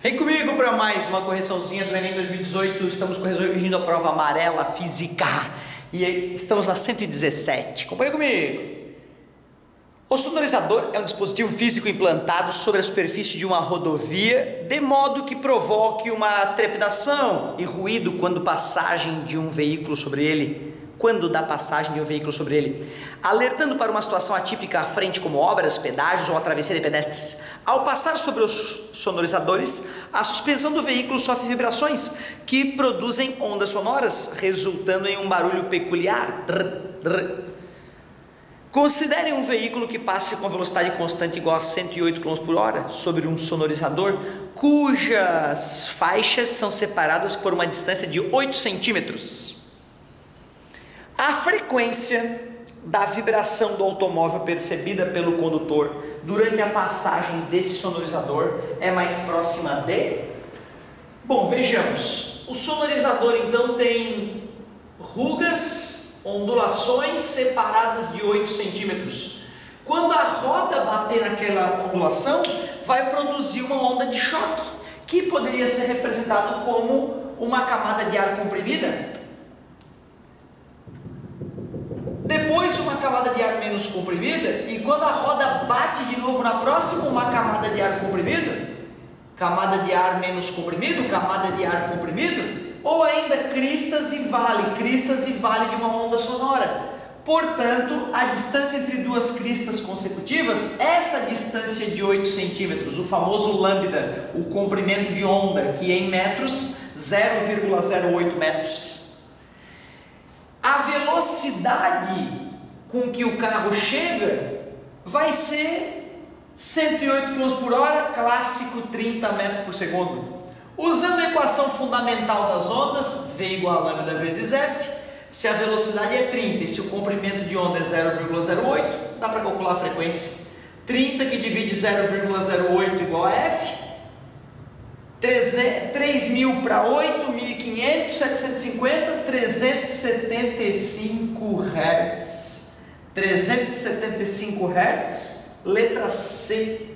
Vem comigo para mais uma correçãozinha do Enem 2018. Estamos corrigindo a prova amarela física e estamos na 117. Acompanha comigo. O sonorizador é um dispositivo físico implantado sobre a superfície de uma rodovia, de modo que provoque uma trepidação e ruído quando dá passagem de um veículo sobre ele, alertando para uma situação atípica à frente, como obras, pedágios ou a travessia de pedestres. Ao passar sobre os sonorizadores, a suspensão do veículo sofre vibrações que produzem ondas sonoras, resultando em um barulho peculiar. Considere um veículo que passe com velocidade constante igual a 108 km por hora sobre um sonorizador cujas faixas são separadas por uma distância de 8 centímetros. A frequência da vibração do automóvel percebida pelo condutor durante a passagem desse sonorizador é mais próxima de... Bom, vejamos. O sonorizador então tem rugas, ondulações separadas de 8 centímetros. Quando a roda bater naquela ondulação, vai produzir uma onda de choque, que poderia ser representado como uma camada de ar comprimida. Depois uma camada de ar menos comprimida, e quando a roda bate de novo na próxima, uma camada de ar comprimido, camada de ar menos comprimido, camada de ar comprimido, ou ainda cristas e vale de uma onda sonora. Portanto, a distância entre duas cristas consecutivas, essa distância de 8 centímetros, o famoso lambda, o comprimento de onda, que em metros, 0,08 metros. A velocidade com que o carro chega vai ser 108 km por hora, clássico 30 metros por segundo. Usando a equação fundamental das ondas, V igual a lambda vezes F, se a velocidade é 30 e se o comprimento de onda é 0,08, dá para calcular a frequência. 30 que divide 0,08 igual a F, 3.000 para 8, 1.500, 750, 375 Hz. 375 Hz, letra C.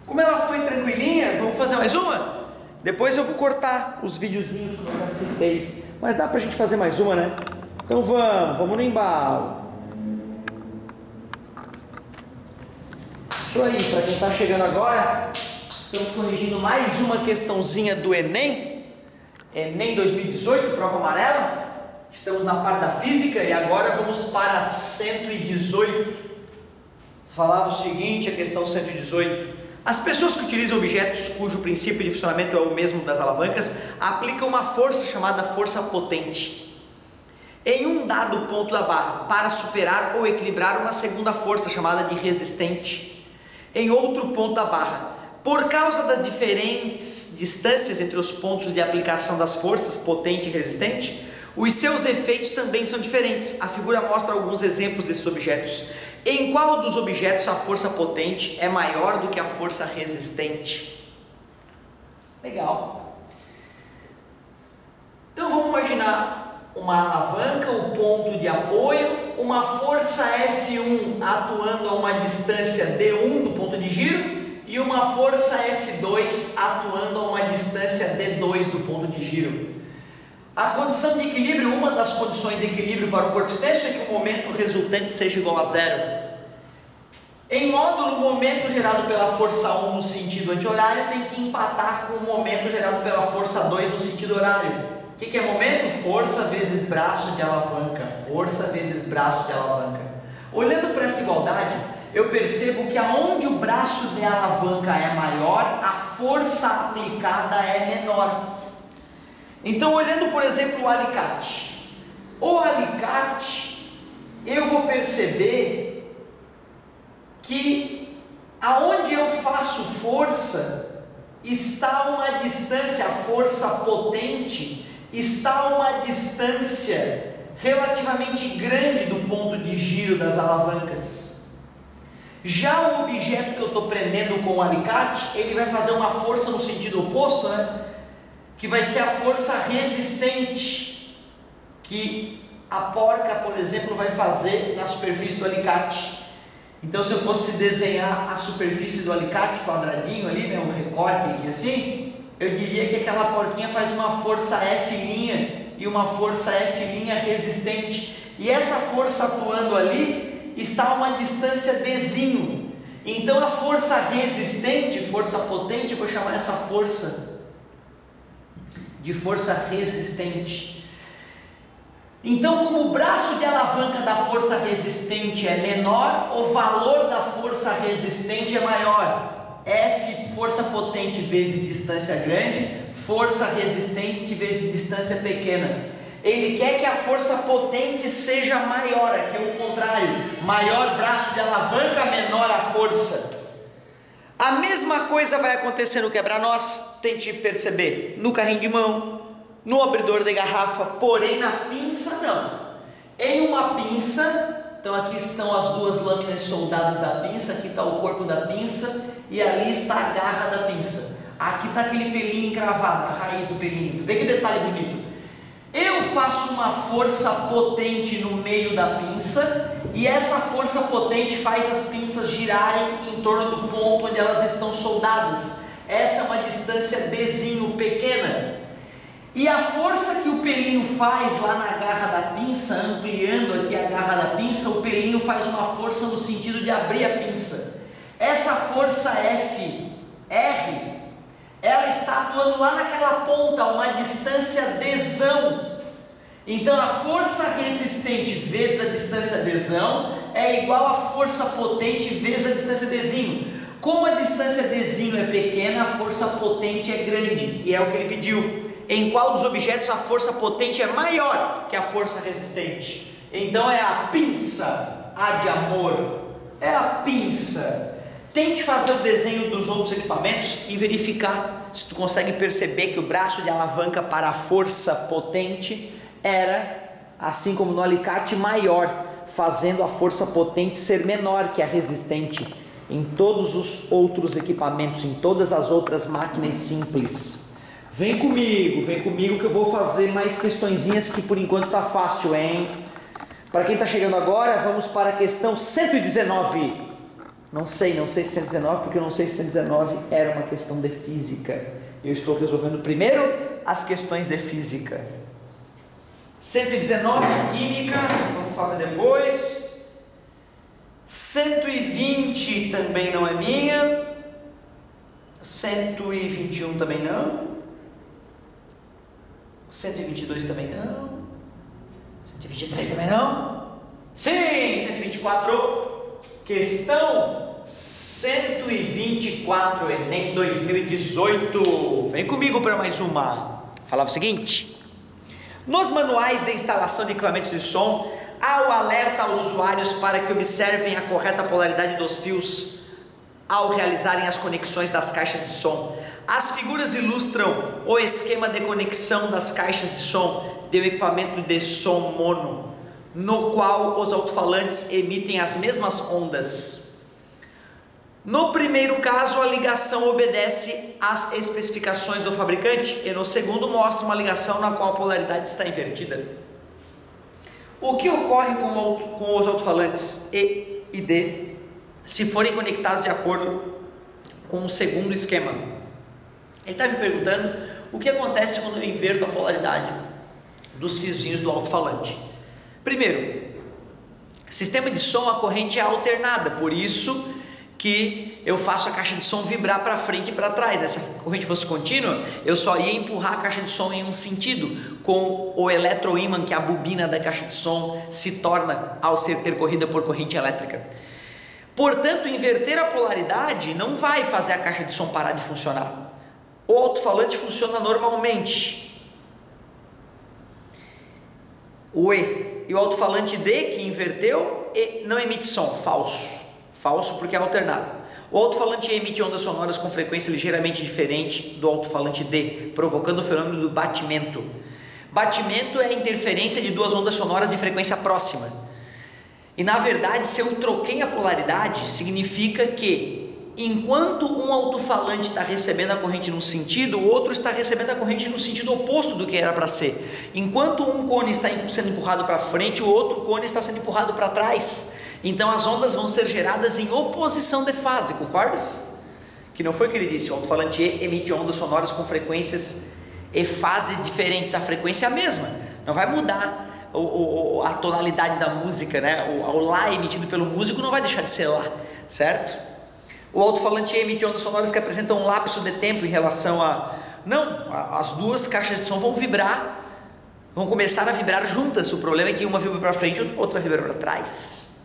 Como ela foi tranquilinha, vamos fazer mais uma? Depois eu vou cortar os videozinhos que eu já citei. Mas dá pra gente fazer mais uma, né? Então vamos no embalo. Isso aí, para quem está chegando agora, estamos corrigindo mais uma questãozinha do Enem. Enem 2018, prova amarela. Estamos na parte da física e agora vamos para 118. Falava o seguinte, a questão 118. As pessoas que utilizam objetos cujo princípio de funcionamento é o mesmo das alavancas, aplicam uma força chamada força potente em um dado ponto da barra para superar ou equilibrar uma segunda força chamada de resistente em outro ponto da barra. Por causa das diferentes distâncias entre os pontos de aplicação das forças potente e resistente, os seus efeitos também são diferentes. A figura mostra alguns exemplos desses objetos. Em qual dos objetos a força potente é maior do que a força resistente? Legal. Então vamos imaginar uma alavanca, o ponto de apoio, uma força F1 atuando a uma distância D1 do ponto de giro e uma força F2 atuando a uma distância D2 do ponto de giro. A condição de equilíbrio, uma das condições de equilíbrio para o corpo extenso é que o momento resultante seja igual a zero. Em módulo, o momento gerado pela força 1 no sentido anti-horário tem que empatar com o momento gerado pela força 2 no sentido horário. O que é momento? Força vezes braço de alavanca. Força vezes braço de alavanca. Olhando para essa igualdade, eu percebo que aonde o braço de alavanca é maior, a força aplicada é menor. Então, olhando por exemplo o alicate, eu vou perceber que aonde eu faço força está uma distância, a força potente está uma distância relativamente grande do ponto de giro das alavancas. Já o objeto que eu estou prendendo com o alicate, ele vai fazer uma força no sentido oposto, né? Que vai ser a força resistente que a porca, por exemplo, vai fazer na superfície do alicate. Então, se eu fosse desenhar a superfície do alicate quadradinho ali, né, um recorte aqui assim, eu diria que aquela porquinha faz uma força F' e uma força F' resistente, e essa força atuando ali está a uma distância Dzinho. Então a força resistente, força potente, eu vou chamar essa força de força resistente. Então, como o braço de alavanca da força resistente é menor, o valor da força resistente é maior. F, força potente vezes distância grande, força resistente vezes distância pequena. Ele quer que a força potente seja maior, aqui é o contrário, maior braço de alavanca, menor a força. A mesma coisa vai acontecer no quebra-nós, tente perceber, no carrinho de mão, no abridor de garrafa, porém na pinça não. Em uma pinça, então aqui estão as duas lâminas soldadas da pinça, aqui está o corpo da pinça e ali está a garra da pinça. Aqui está aquele pelinho encravado, a raiz do pelinho, vê que detalhe bonito. Eu faço uma força potente no meio da pinça e essa força potente faz as pinças girarem em torno do ponto onde elas estão soldadas. Essa é uma distância Dzinho pequena. E a força que o pelinho faz lá na garra da pinça, ampliando aqui a garra da pinça, o pelinho faz uma força no sentido de abrir a pinça. Essa força F, R, ela está atuando lá naquela ponta, a uma distância Dzão. Então a força resistente vezes a distância Dzão é igual a força potente vezes a distância Dzinho. Como a distância Dzinho é pequena, a força potente é grande, e é o que ele pediu. Em qual dos objetos a força potente é maior que a força resistente? Então é a pinça, A de amor, é a pinça. Tente fazer o desenho dos outros equipamentos e verificar se tu consegue perceber que o braço de alavanca para a força potente era, assim como no alicate, maior, fazendo a força potente ser menor que a resistente em todos os outros equipamentos, em todas as outras máquinas simples. Vem comigo que eu vou fazer mais questõezinhas que por enquanto tá fácil, hein? Para quem está chegando agora, vamos para a questão 119. Não sei se 119, porque eu não sei se 119 era uma questão de física. Eu estou resolvendo primeiro as questões de física. 119, química, vamos fazer depois. 120 também não é minha. 121 também não. 122 também não. 123 também não. Sim, 124. Questão 124, Enem 2018. Vem comigo para mais uma. Falava o seguinte: nos manuais de instalação de equipamentos de som, há o alerta aos usuários para que observem a correta polaridade dos fios ao realizarem as conexões das caixas de som. As figuras ilustram o esquema de conexão das caixas de som de um equipamento de som mono, no qual os alto-falantes emitem as mesmas ondas. No primeiro caso, a ligação obedece às especificações do fabricante, e no segundo mostra uma ligação na qual a polaridade está invertida. O que ocorre com os alto-falantes E e D se forem conectados de acordo com o segundo esquema? Ele está me perguntando o que acontece quando eu inverto a polaridade dos fiozinhos do alto-falante. Primeiro, sistema de som, a corrente é alternada, por isso que eu faço a caixa de som vibrar para frente e para trás. Se essa corrente fosse contínua, eu só ia empurrar a caixa de som em um sentido, com o eletroímã, que é a bobina da caixa de som, se torna ao ser percorrida por corrente elétrica. Portanto, inverter a polaridade não vai fazer a caixa de som parar de funcionar. O alto-falante funciona normalmente. O E e o alto-falante D, que inverteu, e não emite som, falso porque é alternado. O alto-falante E emite ondas sonoras com frequência ligeiramente diferente do alto-falante D, provocando o fenômeno do batimento. Batimento é a interferência de duas ondas sonoras de frequência próxima. E na verdade, se eu troquei a polaridade, significa que enquanto um alto-falante está recebendo a corrente num sentido, o outro está recebendo a corrente no sentido oposto do que era para ser. Enquanto um cone está sendo empurrado para frente, o outro cone está sendo empurrado para trás. Então as ondas vão ser geradas em oposição de fase, concordas? Que não foi o que ele disse, o alto-falante E emite ondas sonoras com frequências e fases diferentes, a frequência é a mesma, não vai mudar a tonalidade da música, né? O Lá emitido pelo músico não vai deixar de ser Lá, certo? O alto-falante E emite ondas sonoras que apresentam um lapso de tempo em relação a... Não, as duas caixas de som vão vibrar, vão começar a vibrar juntas, o problema é que uma vibra para frente e outra vibra para trás,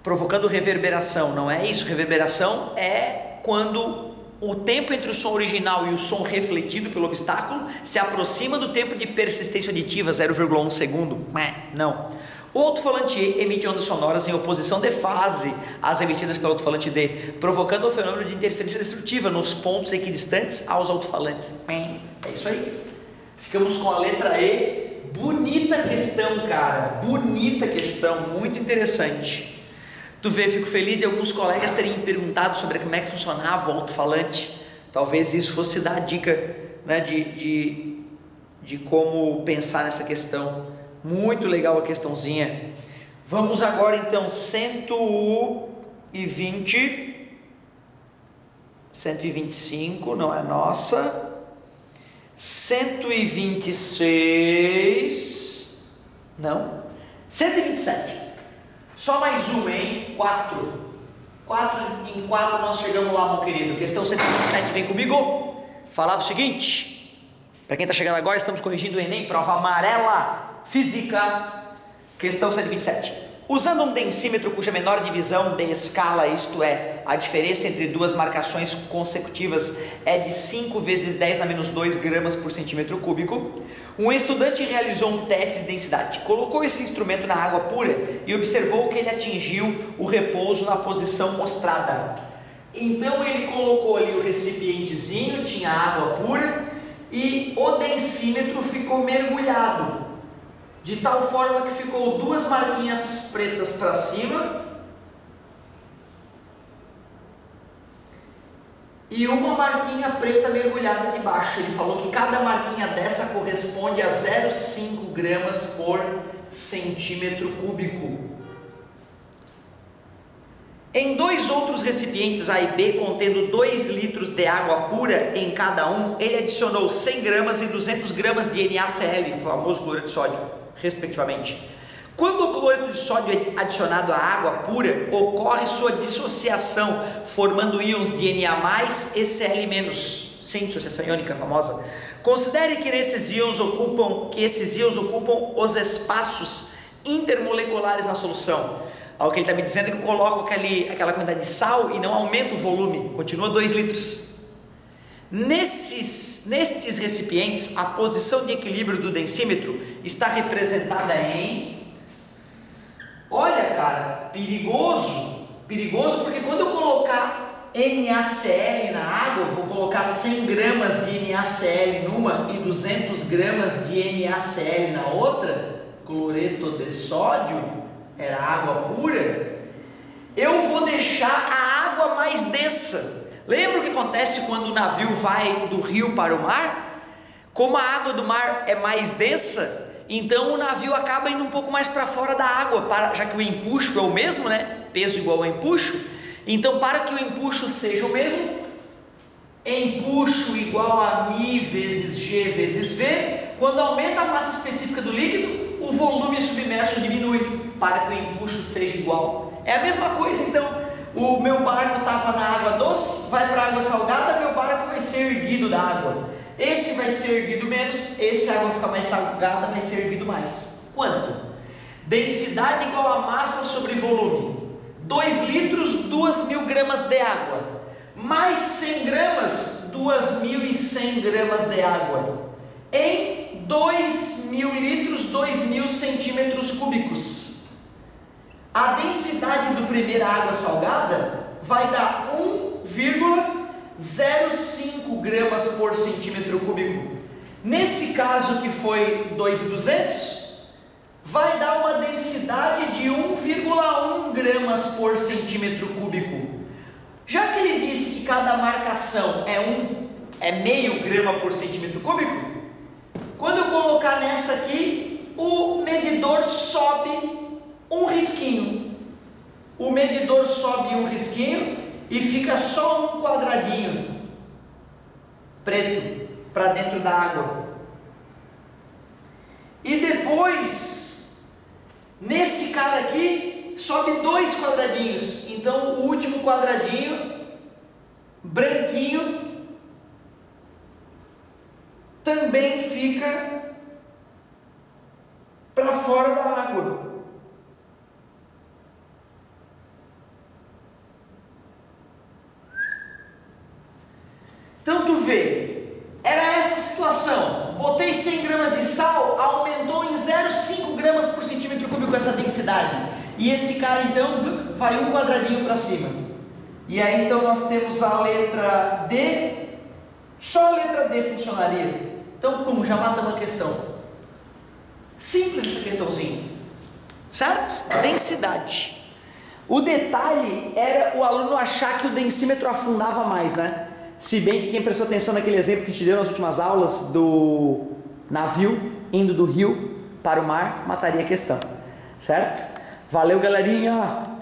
provocando reverberação. Não é isso, reverberação é quando o tempo entre o som original e o som refletido pelo obstáculo se aproxima do tempo de persistência auditiva, 0,1 segundo. Não. O alto-falante E emite ondas sonoras em oposição de fase às emitidas pelo alto-falante D, provocando o fenômeno de interferência destrutiva nos pontos equidistantes aos alto-falantes. É isso aí. Ficamos com a letra E. Bonita questão, cara. Bonita questão, muito interessante. Tu vê, fico feliz de alguns colegas terem perguntado sobre como é que funcionava o alto-falante. Talvez isso fosse dar a dica, né, de como pensar nessa questão. Muito legal a questãozinha. Vamos agora então 120, 125, não é nossa. 126, não. 127. Só mais uma, hein? 4 em 4 nós chegamos lá, meu querido. Questão 127, vem comigo. Falava o seguinte, para quem está chegando agora, estamos corrigindo o Enem, prova amarela, física. Questão 127. Usando um densímetro cuja menor divisão de escala, isto é, a diferença entre duas marcações consecutivas é de 5 vezes 10 na menos 2 gramas por centímetro cúbico, um estudante realizou um teste de densidade, colocou esse instrumento na água pura e observou que ele atingiu o repouso na posição mostrada. Então ele colocou ali o recipientezinho, tinha água pura e o densímetro ficou mergulhado, de tal forma que ficou 2 marquinhas pretas para cima e uma marquinha preta mergulhada de baixo. Ele falou que cada marquinha dessa corresponde a 0,5 gramas por centímetro cúbico. Em 2 outros recipientes A e B, contendo 2 litros de água pura em cada um, ele adicionou 100 gramas e 200 gramas de NaCl, famoso cloreto de sódio, respectivamente. Quando o cloreto de sódio é adicionado à água pura, ocorre sua dissociação, formando íons de Na+, e Cl-, sem dissociação iônica famosa. Considere que esses íons ocupam os espaços intermoleculares na solução. O que ele está me dizendo é que eu coloco aquela quantidade de sal e não aumento o volume, continua 2 litros. Nestes recipientes, a posição de equilíbrio do densímetro está representada em... Olha, cara, perigoso porque quando eu colocar NaCl na água, eu vou colocar 100 gramas de NaCl numa e 200 gramas de NaCl na outra, cloreto de sódio, era água pura, eu vou deixar a água mais densa. Lembra o que acontece quando o navio vai do rio para o mar? Como a água do mar é mais densa, então o navio acaba indo um pouco mais para fora da água, já que o empuxo é o mesmo, né? Peso igual ao empuxo. Então, para que o empuxo seja o mesmo, empuxo igual a μ vezes g vezes v, quando aumenta a massa específica do líquido, o volume submerso diminui, para que o empuxo seja igual. É a mesma coisa, então. O meu barco estava na água doce, vai para a água salgada, meu barco vai ser erguido da água. Esse vai ser erguido menos, esse a água fica mais salgada, vai ser erguido mais. Quanto? Densidade igual a massa sobre volume. 2 litros, 2.000 gramas de água. Mais 100 gramas, 2.100 gramas de água. Em 2.000 litros, 2.000 centímetros cúbicos. A densidade do primeira água salgada vai dar 1,05 gramas por centímetro cúbico. Nesse caso que foi 2.200, vai dar uma densidade de 1,1 gramas por centímetro cúbico. Já que ele disse que cada marcação é meio grama por centímetro cúbico, quando eu colocar nessa aqui, o medidor sobe um risquinho. O medidor sobe um risquinho e fica só um quadradinho preto para dentro da água. E depois, nesse cara aqui, sobe 2 quadradinhos. Então o último quadradinho, branquinho, também fica para fora da água. Então tu vê, era essa a situação. Botei 100 gramas de sal, aumentou em 0,5 gramas por centímetro cúbico essa densidade. E esse cara então vai um quadradinho para cima. E aí então nós temos a letra D, só a letra D funcionaria. Então, pum, já matamos a questão. Simples essa questãozinha, certo? Densidade. O detalhe era o aluno achar que o densímetro afundava mais, né? Se bem que quem prestou atenção naquele exemplo que a gente deu nas últimas aulas do navio indo do rio para o mar, mataria a questão, certo? Valeu, galerinha!